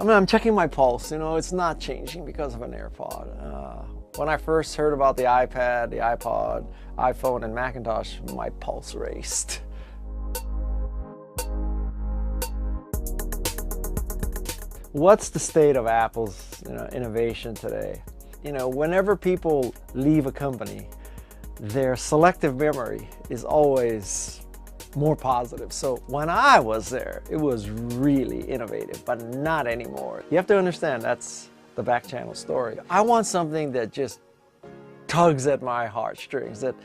I'm checking my pulse. It's not changing because of an AirPod. When I first heard about the iPad, the iPod, iPhone, and Macintosh, my pulse raced. What's the state of Apple's innovation today? Whenever people leave a company, their selective memory is always more positive. So when I was there, it was really innovative, but not anymore. You have to understand that's the back channel story. I want something that just tugs at my heartstrings, that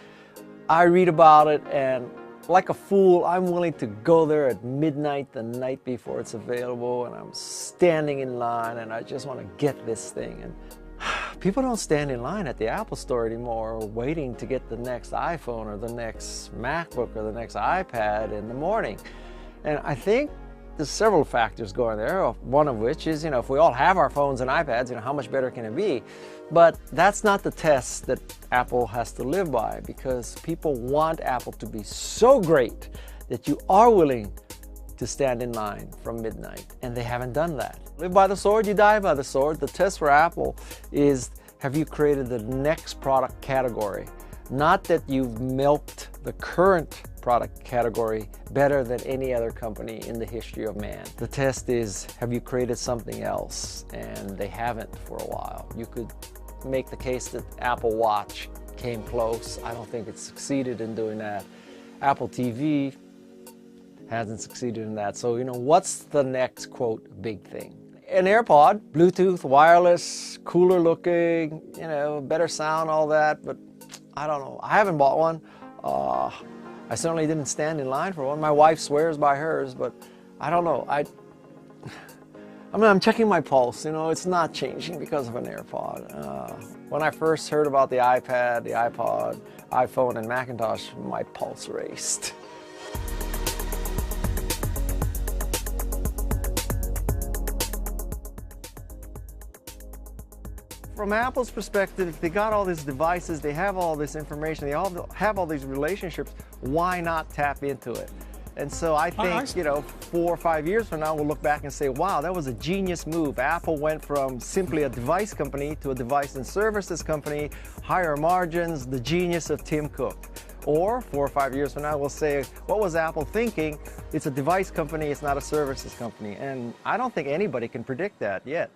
I read about it and like a fool, I'm willing to go there at midnight the night before it's available, and I'm standing in line and I just want to get this thing. And people don't stand in line at the Apple store anymore waiting to get the next iPhone or the next MacBook or the next iPad in the morning. And I think there's several factors going there, one of which is, if we all have our phones and iPads, how much better can it be? But that's not the test that Apple has to live by, because people want Apple to be so great that you are willing to stand in line from midnight, and they haven't done that. Live by the sword, you die by the sword. The test for Apple is, have you created the next product category? Not that you've milked the current product category better than any other company in the history of man. The test is, have you created something else? And they haven't for a while. You could make the case that Apple Watch came close. I don't think it succeeded in doing that. Apple TV hasn't succeeded in that. So, what's the next, quote, big thing? An AirPod, Bluetooth, wireless, cooler looking, better sound, all that, but I don't know. I haven't bought one. I certainly didn't stand in line for one. My wife swears by hers, but I don't know. I'm checking my pulse. It's not changing because of an AirPod. When I first heard about the iPad, the iPod, iPhone, and Macintosh, my pulse raced. From Apple's perspective, they got all these devices, they have all this information, they all have all these relationships. Why not tap into it? And so I think, 4 or 5 years from now, we'll look back and say, wow, that was a genius move. Apple went from simply a device company to a device and services company, higher margins, the genius of Tim Cook. Or 4 or 5 years from now, we'll say, what was Apple thinking? It's a device company, it's not a services company. And I don't think anybody can predict that yet.